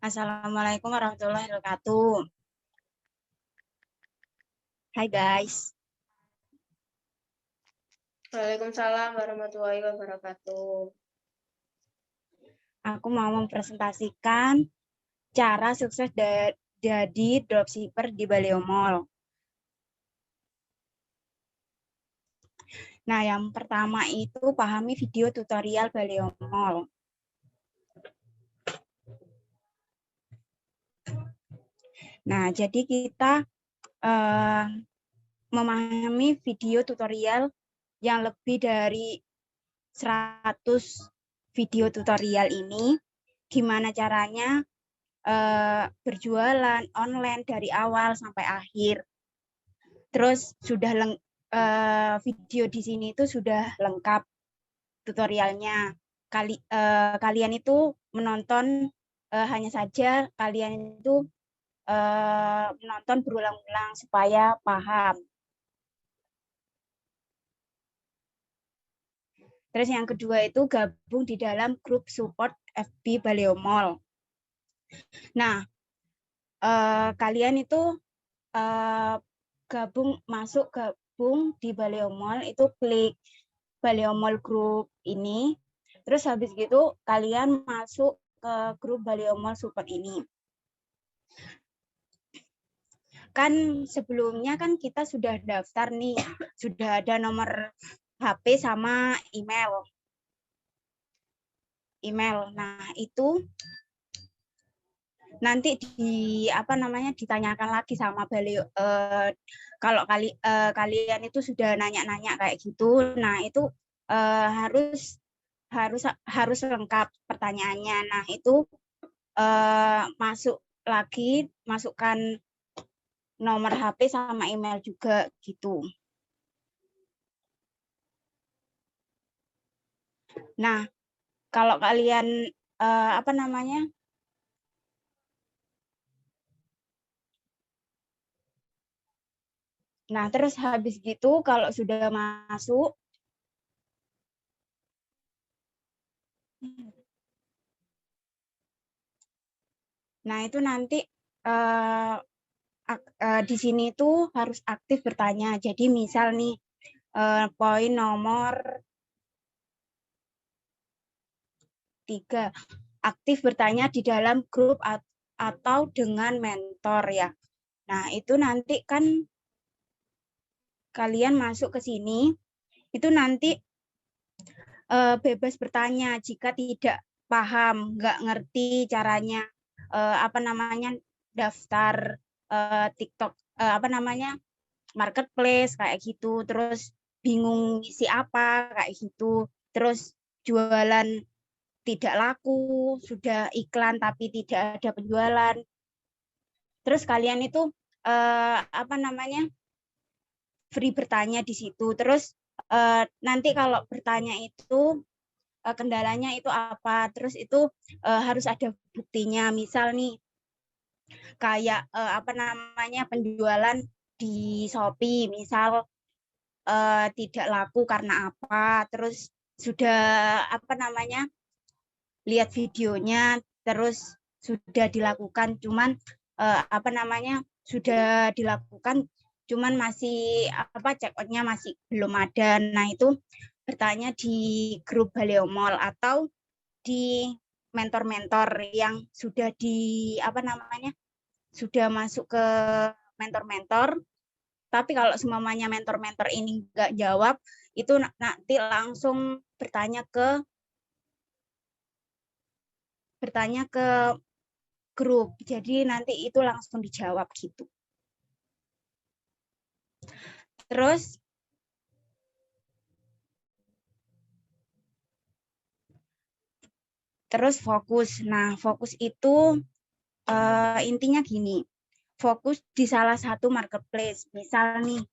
Assalamualaikum warahmatullahi wabarakatuh. Hai guys, Waalaikumsalam warahmatullahi wabarakatuh. aku mau mempresentasikan cara sukses jadi dropshipper di Baleo Mall. Nah, yang pertama itu pahami video tutorial Baleo Mall. Nah, jadi kita memahami video tutorial yang lebih dari 100 video tutorial ini, gimana caranya berjualan online dari awal sampai akhir. Terus sudah video di sini itu sudah lengkap tutorialnya. Kalian itu menonton hanya saja kalian itu menonton berulang-ulang supaya paham. Terus yang kedua itu gabung di dalam grup support FB Baleo Mall. Nah, kalian itu gabung di Baleo Mall itu klik Baleo Mall Group ini. Terus habis gitu kalian masuk ke grup Baleo Mall Support ini. Kan sebelumnya kan kita sudah daftar nih, sudah ada nomor HP sama email. Nah, itu nanti ditanyakan lagi sama Baleo kalau kalian itu sudah nanya-nanya kayak gitu. Nah, itu harus harus lengkap pertanyaannya. Nah, itu masukkan nomor HP sama email juga gitu. Nah, kalau kalian Nah, terus habis gitu kalau sudah masuk nah itu nanti di sini tuh harus aktif bertanya. Jadi misal nih poin nomor 3, aktif bertanya di dalam grup atau dengan mentor ya. Nah, itu nanti kan kalian masuk ke sini, itu nanti bebas bertanya jika tidak paham, nggak ngerti caranya daftar TikTok marketplace kayak gitu, terus bingung isi apa kayak gitu, terus jualan tidak laku, sudah iklan tapi tidak ada penjualan. Terus kalian itu free bertanya di situ. Terus nanti kalau bertanya itu kendalanya itu apa, terus itu harus ada buktinya. Misal nih kayak penjualan di Shopee, misal tidak laku karena apa, terus sudah lihat videonya, terus sudah dilakukan, cuman sudah dilakukan, cuman masih check out-nya masih belum ada. Nah, itu bertanya di grup Baleo Mall atau di mentor-mentor yang sudah sudah masuk ke mentor-mentor. Tapi kalau semuanya mentor-mentor ini nggak jawab, itu nanti langsung bertanya ke grup. Jadi nanti itu langsung dijawab gitu. Terus fokus. Nah, fokus itu intinya gini. Fokus di salah satu marketplace. Misal nih,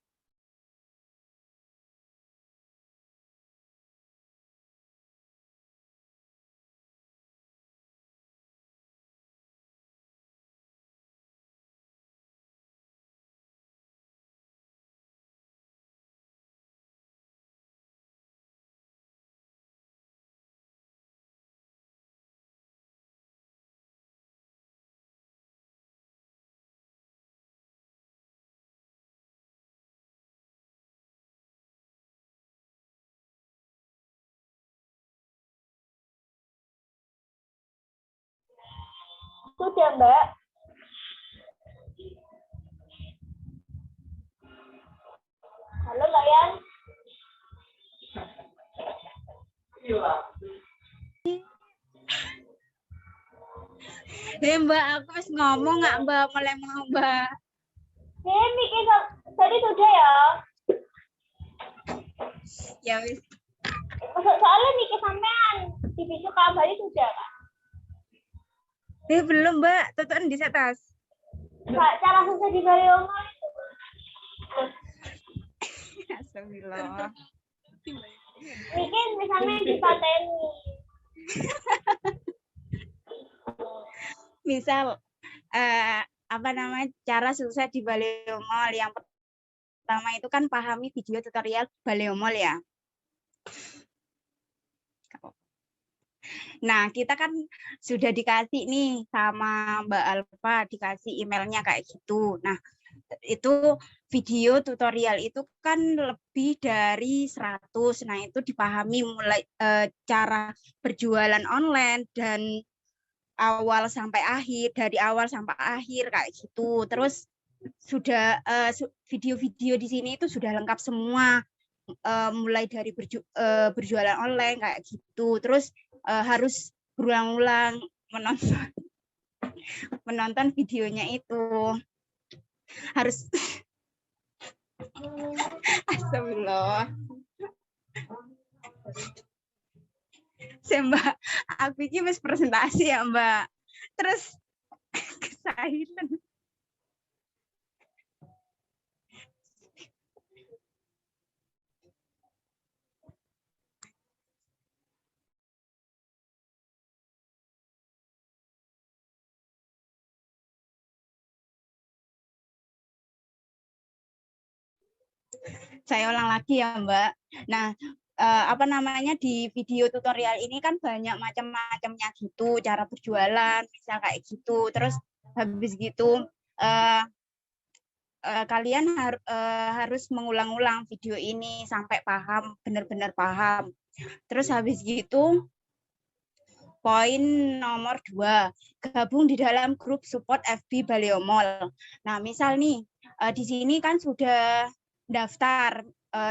Sudah, Mbak. Halo, Mbak Yan. Mbak, aku wis ngomong nggak Mbak, mulai mau Mbak. Mikir tadi sudah ya. Ya wis. Soalnya mikir sampean di video kabar sudah, Kak. Belum Mbak, tutupan di atas. Cara susah di Bali Omal itu. Astagfirullah. Mungkin misalnya dipateni. Misal apa namanya cara sukses di Baleo Mall, yang pertama itu kan pahami video tutorial Baleo Mall ya. Nah, kita kan sudah dikasih nih sama Mbak Alfa, dikasih emailnya kayak gitu. Nah, itu video tutorial itu kan lebih dari 100. Nah, itu dipahami mulai cara berjualan online dan awal sampai akhir, dari awal sampai akhir kayak gitu. Terus sudah video-video di sini itu sudah lengkap semua, mulai dari berjualan online kayak gitu. Terus harus berulang-ulang menonton videonya itu, harus astagfirullah. Mbak, aku ini mas presentasi ya Mbak, terus silent. Saya ulang lagi ya Mbak. Nah, apa namanya, di video tutorial ini kan banyak macam-macamnya gitu, cara berjualan bisa kayak gitu. Terus habis gitu kalian harus mengulang-ulang video ini sampai paham, benar-benar paham. Terus habis gitu poin nomor 2, gabung di dalam grup support FB Baleo Mall. Nah, misal nih di sini kan sudah daftar,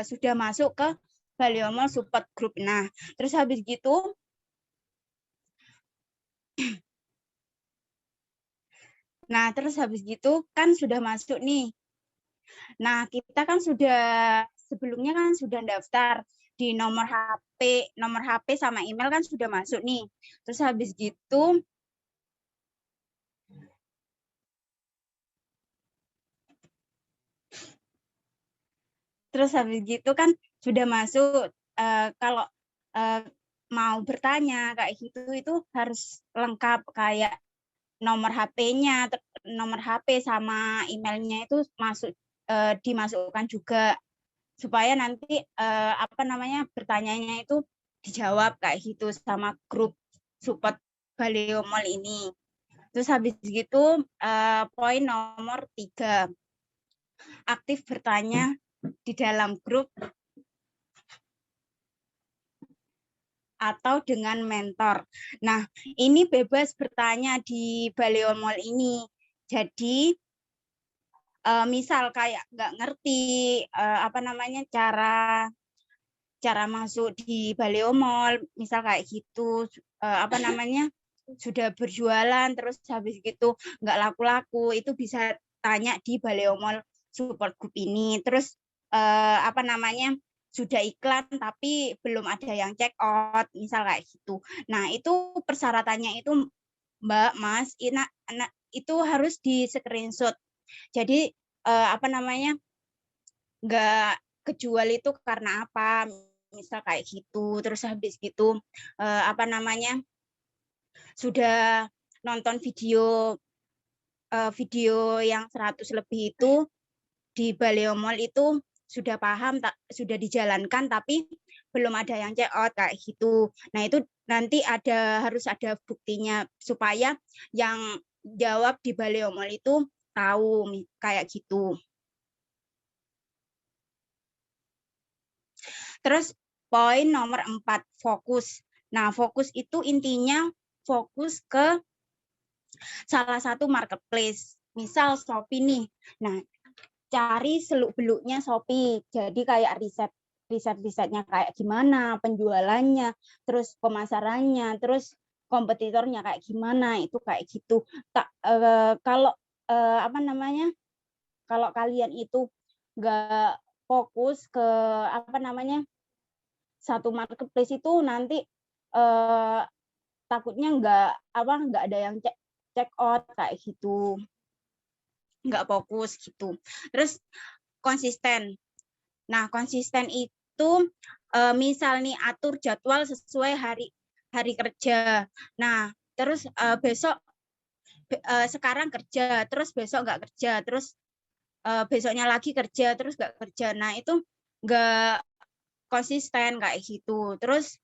sudah masuk ke Baleo Mall support group. Nah, terus habis gitu kan sudah masuk nih. Nah, kita kan sebelumnya kan sudah daftar di nomor HP sama email kan sudah masuk nih. Terus habis gitu kan sudah masuk, kalau mau bertanya kayak gitu itu harus lengkap, kayak nomor HP-nya, nomor HP sama emailnya itu dimasukkan juga, supaya nanti apa namanya, bertanyanya itu dijawab kayak gitu sama grup support Baleo Mall ini. Terus habis gitu poin nomor 3, aktif bertanya di dalam grup atau dengan mentor. Nah, ini bebas bertanya di Baleo Mall ini. Jadi misal kayak nggak ngerti apa namanya, cara masuk di Baleo Mall, misal kayak gitu, apa namanya, sudah berjualan terus habis gitu nggak laku-laku, itu bisa tanya di Baleo Mall support group ini. Terus apa namanya, sudah iklan tapi belum ada yang check out, misal kayak gitu. Nah, itu persyaratannya itu Mbak, Mas, itu harus di screenshot. Jadi apa namanya, nggak kejual itu karena apa, misal kayak gitu. Terus habis gitu apa namanya, sudah nonton video yang 100 lebih itu di Baleo Mall itu sudah paham, sudah dijalankan tapi belum ada yang check out kayak gitu. Nah, itu nanti harus ada buktinya supaya yang jawab di Baleo Mall itu tahu kayak gitu. Terus poin nomor 4, fokus. Nah, fokus itu intinya fokus ke salah satu marketplace, misal Shopee nih. Nah, cari seluk-beluknya Shopee. Jadi kayak risetnya kayak gimana, penjualannya, terus pemasarannya, terus kompetitornya kayak gimana, itu kayak gitu. Kalau apa namanya? Kalau kalian itu nggak fokus ke apa namanya? Satu marketplace itu nanti takutnya nggak ada yang check out kayak gitu, nggak fokus gitu. Terus konsisten. Nah, konsisten itu misal nih atur jadwal sesuai hari kerja. Nah, terus besok sekarang kerja, terus besok nggak kerja, terus besoknya lagi kerja, terus nggak kerja. Nah, itu nggak konsisten kayak gitu. Terus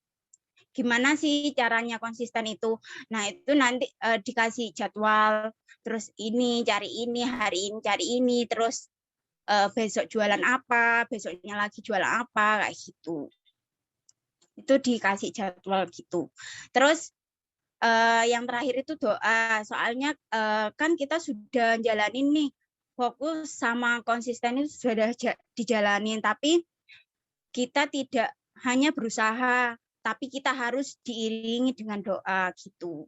gimana sih caranya konsisten itu? Nah, itu nanti dikasih jadwal, terus cari ini, hari ini cari ini, terus besok jualan apa, besoknya lagi jualan apa, kayak gitu. Itu dikasih jadwal gitu. Terus yang terakhir itu doa. Soalnya kan kita sudah jalanin nih, fokus sama konsisten itu sudah dijalanin, tapi kita tidak hanya berusaha, tapi kita harus diiringi dengan doa gitu.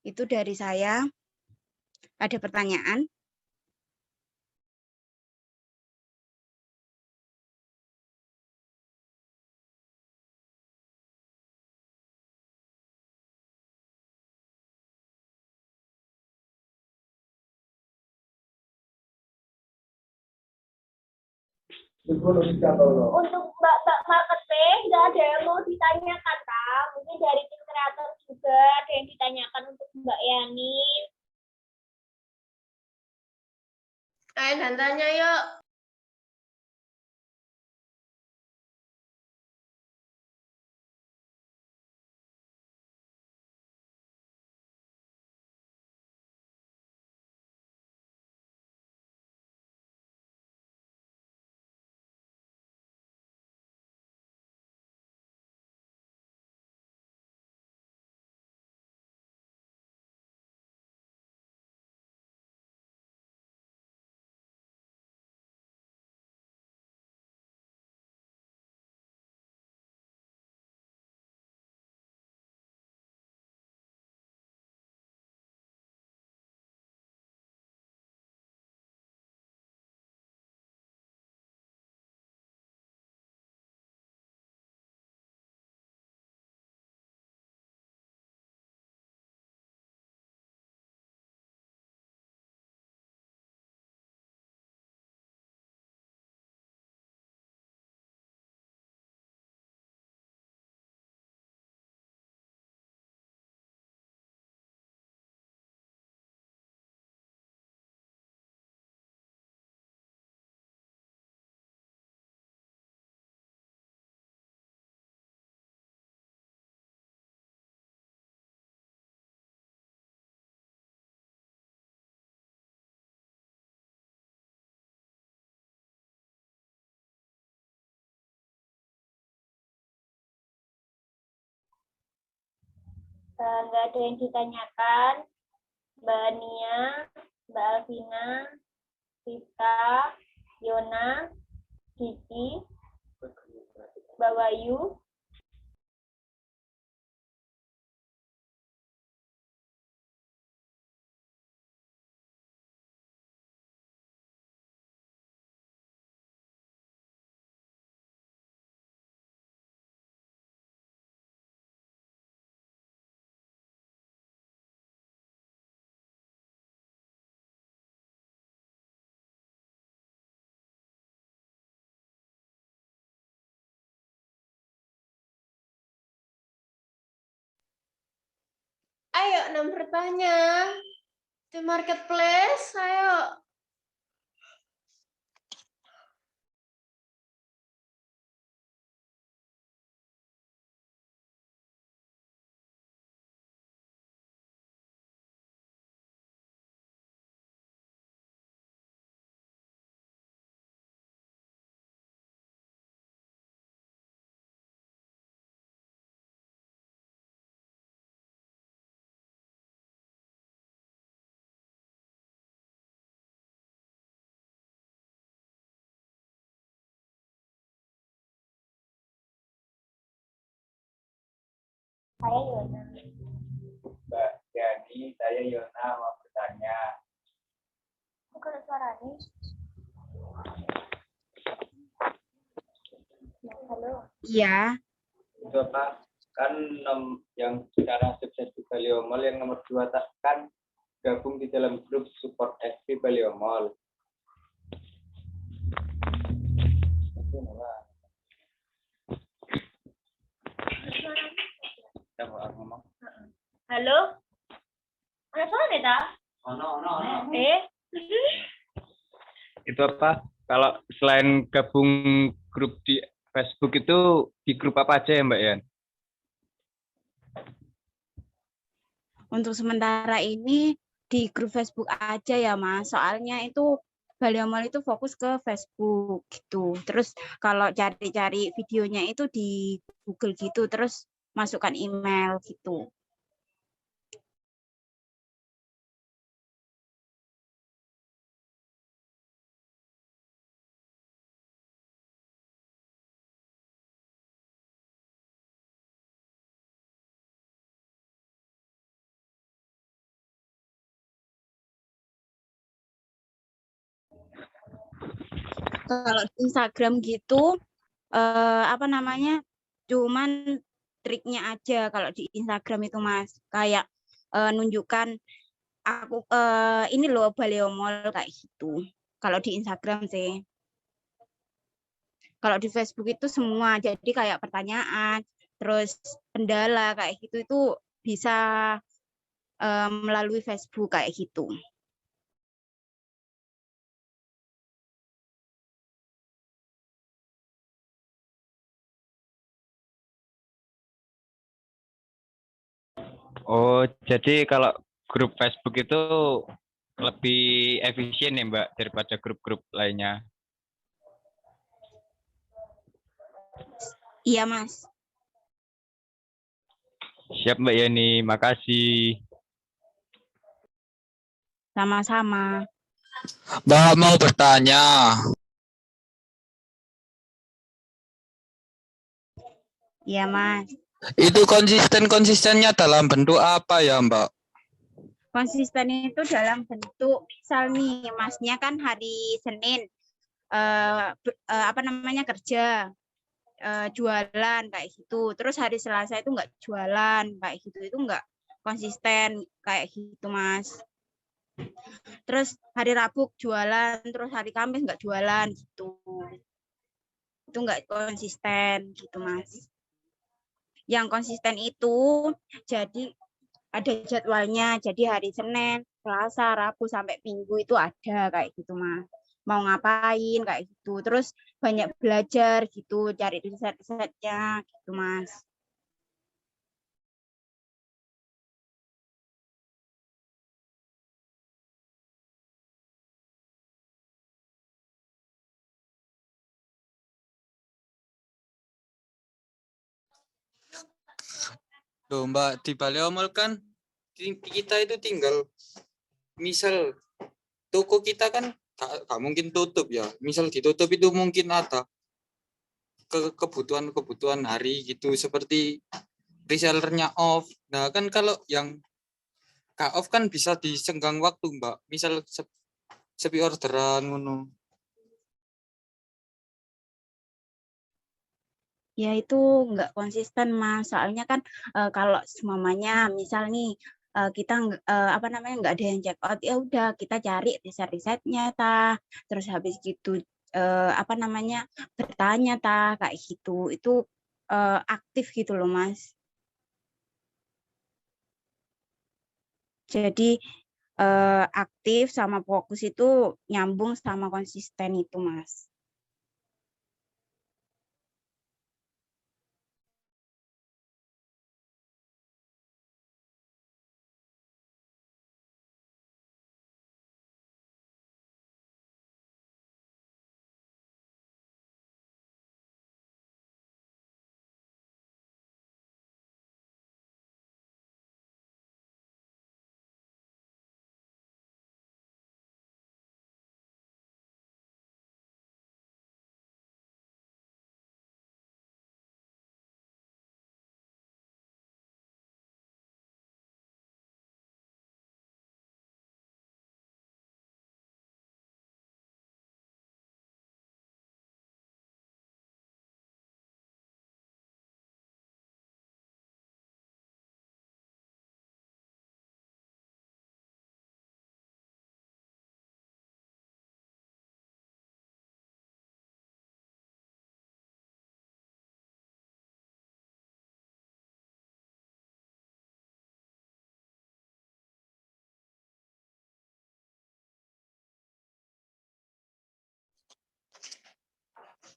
Itu dari saya. Ada pertanyaan? Untuk Mbak marketplace nggak ada yang mau ditanyakan, Kak. Mungkin dari tim kreator juga ada yang ditanyakan untuk Mbak Yani. Ayo dan tanya yuk. Nggak ada yang ditanyakan. Mbak Nia, Mbak Alvina, Rizka, Yona, Kiki, Mbak Wayu, Ayo 6 bertanya. Di marketplace, ayo. Saya Yona. Mbak Yani, saya Yona mau bertanya. Bukan suaranya. Halo. Iya, Itu apa? Kan yang sekarang sukses di Baliomall yang nomor 2 kan gabung di dalam grup support FP Baliomall. Itu apa? Kita mau ngomong. Halo. Ada suara ta? Ono. Itu apa? Kalau selain gabung grup di Facebook itu di grup apa aja ya Mbak Yan? untuk sementara ini di grup Facebook aja ya Mas. Soalnya itu Baliomall itu fokus ke Facebook gitu. Terus kalau cari-cari videonya itu di Google gitu, terus masukkan email gitu. Kalau di Instagram gitu apa namanya? Cuman triknya aja kalau di Instagram itu Mas. Kayak nunjukkan aku ini loh Baliomall kayak gitu. Kalau di Instagram sih. Kalau di Facebook itu semua, jadi kayak pertanyaan, terus kendala kayak gitu itu bisa melalui Facebook kayak gitu. Oh, jadi kalau grup Facebook itu lebih efisien ya Mbak daripada grup-grup lainnya. Iya Mas, Siap Mbak Yani, makasih. sama-sama. Mbak mau bertanya, Iya Mas. itu konsistennya dalam bentuk apa ya Mbak? Konsisten itu dalam bentuk misal nih Masnya kan hari Senin apa namanya kerja jualan kayak gitu. Terus hari Selasa itu enggak jualan kayak gitu. Itu enggak konsisten kayak gitu Mas. Terus hari Rabu jualan, terus hari Kamis enggak jualan gitu. Itu enggak konsisten gitu Mas. Yang konsisten itu jadi ada jadwalnya. Jadi hari Senin, Selasa, Rabu sampai Minggu itu ada kayak gitu Mas. Mau ngapain kayak gitu. Terus banyak belajar gitu, cari riset-risetnya gitu Mas. Loh Mbak, di Baliomall kan kita itu tinggal, misal toko kita kan gak mungkin tutup ya. Misal ditutup itu mungkin ada kebutuhan hari gitu, seperti resellernya off. Nah kan kalau yang gak off kan bisa disenggang waktu Mbak. Misal sepi orderan ngono. Ya itu enggak konsisten Mas. Soalnya kan kalau semuanya misal nih kita apa namanya enggak ada yang check out, ya udah kita cari riset-risetnya terus habis gitu apa namanya bertanya kayak gitu. Itu aktif gitu loh Mas. Jadi aktif sama fokus itu nyambung sama konsisten itu Mas.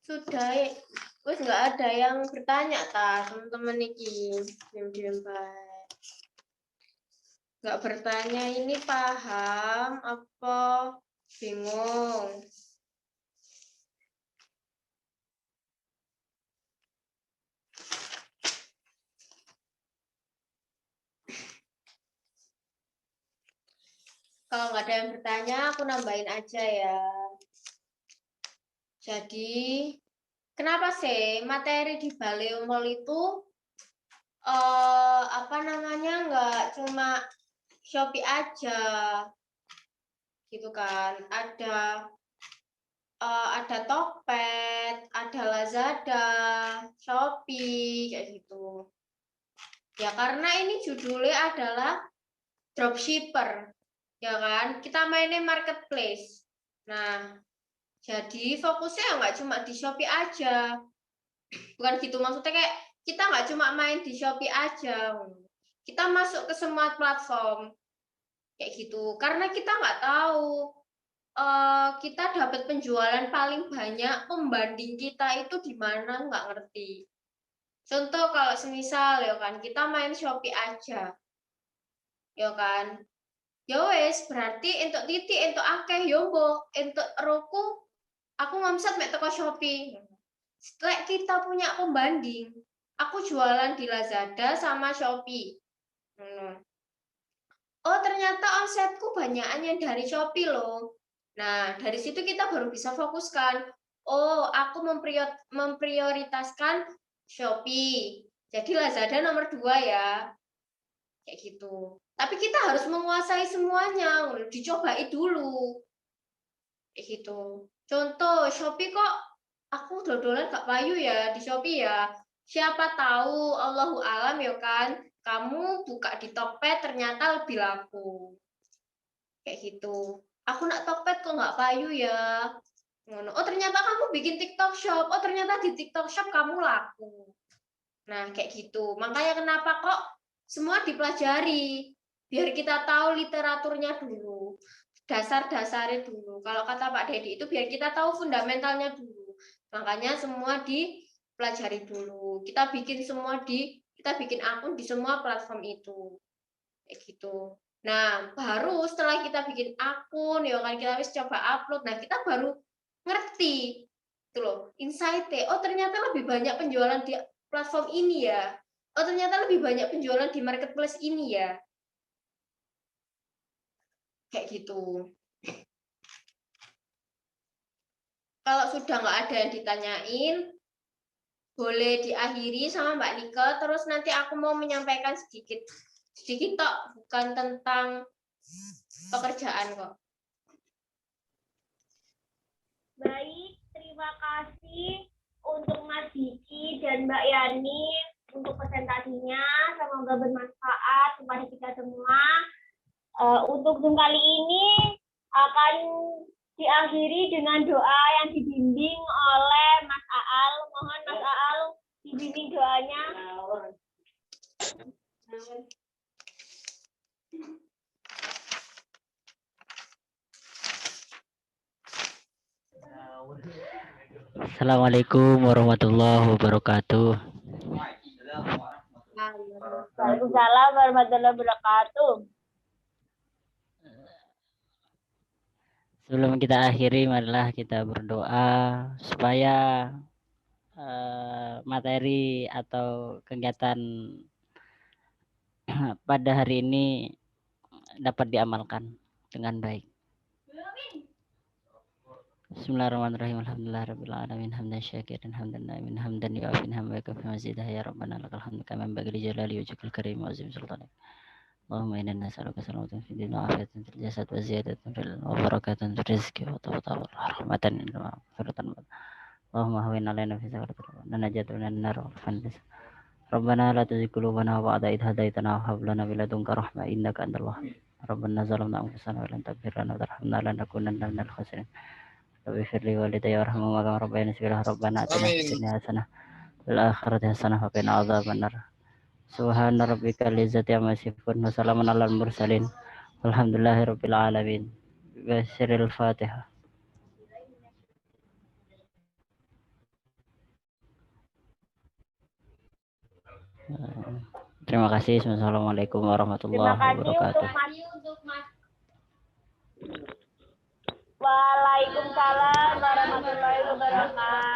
Sudah, wes nggak ada yang bertanya ta teman-teman iki. Diam-diam baik. Nggak bertanya ini paham apa bingung? Kalau nggak ada yang bertanya, aku nambahin aja ya. Jadi, kenapa sih materi di Baleumol itu apa namanya nggak cuma Shopee aja, gitu kan? Ada Tokped, ada Lazada, Shopee kayak gitu. Ya karena ini judulnya adalah dropshipper, ya kan? Kita mainnya marketplace. Nah, jadi fokusnya nggak cuma di Shopee aja. Bukan gitu, maksudnya kayak kita nggak cuma main di Shopee aja. Kita masuk ke semua platform. Kayak gitu. Karena kita nggak tahu kita dapat penjualan paling banyak, pembanding kita itu di mana nggak ngerti. Contoh kalau semisal ya kan kita main Shopee aja. Ya kan? Ya wes berarti untuk titik untuk akeh yo mbok untuk roku aku ngomset mek toko Shopee. Setelah kita punya pembanding, aku jualan di Lazada sama Shopee. Oh ternyata omsetku banyakannya dari Shopee loh. Nah dari situ kita baru bisa fokuskan. Oh aku memprioritaskan Shopee. Jadi Lazada nomor 2 ya. Kayak gitu. Tapi kita harus menguasai semuanya, dicobai dulu. Kayak gitu. Contoh Shopee kok aku dodolan gak payu ya di Shopee ya. Siapa tahu Allahu alam ya kan, kamu buka di Tokped ternyata lebih laku. Kayak gitu. Aku nak Tokped kok nggak payu ya. Oh ternyata kamu bikin TikTok Shop. Oh ternyata di TikTok Shop kamu laku. Nah kayak gitu. Makanya kenapa kok semua dipelajari. Biar kita tahu literaturnya dulu. Dasar-dasarnya dulu. Kalau kata Pak Dedi itu biar kita tahu fundamentalnya dulu. Makanya semua dipelajari dulu. Kita bikin akun di semua platform itu. Kayak gitu. Nah, baru setelah kita bikin akun, ya kan kita harus coba upload. Nah, kita baru ngerti itu loh, insight. Oh, ternyata lebih banyak penjualan di platform ini ya. Oh, ternyata lebih banyak penjualan di marketplace ini ya. Kayak gitu. Kalau sudah nggak ada yang ditanyain, boleh diakhiri sama Mbak Nika, terus nanti aku mau menyampaikan sedikit tok, bukan tentang pekerjaan kok. Baik, terima kasih untuk Mas Diki dan Mbak Yani untuk presentasinya. Semoga bermanfaat kepada kita semua. Untuk Zoom kali ini akan diakhiri dengan doa yang dibimbing oleh Mas Aal. Mohon Mas Aal dibimbing doanya. Assalamualaikum warahmatullahi wabarakatuh. Waalaikumsalam warahmatullahi wabarakatuh. Sebelum kita akhiri, marilah kita berdoa supaya materi atau kegiatan pada hari ini dapat diamalkan dengan baik. Bismillahirrahmanirrahim. Alhamdulillahirabbil alamin hamdan syakiran hamdan na'imin hamdan yu'afin hamdan kafi mazidah ya rabbana lakal hamdu kama yanbaghi li jalali wajhikal karim wa azim sultanik. Allahumma inna nas'aluka salamatan fid din wa afiyatan fil jasad wa ziyadatan fil wa barakatan fil rizqi wa tawbatan wa rahmatan wa maghfiratan. Allahumma hawwin 'alaina fi sakaratil maut wa najatan minan nar wa fannis. Rabbana la tuzigh qulubana ba'da idh hadaytana wa hab lana min ladunka rahmah innaka antal wahhab. Rabbana zalamna anfusana wa lam taghfir lana wa tarhamna lanakunanna minal khasirin. Rabbi firli walidayya warhamhuma kama rabbayani shaghira. Rabbana atina fid dunya hasanah wa fil akhirati hasanah wa qina adzabannar. Subhana rabbika lizzati amma yasifun wa salamun alal mursalin walhamdulillahirabbil alamin. Bismillahirrahmanirrahim. Terima kasih. Assalamualaikum warahmatullahi Terima kasih wabarakatuh. Untuk Mas Waalaikumsalam warahmatullahi wabarakatuh.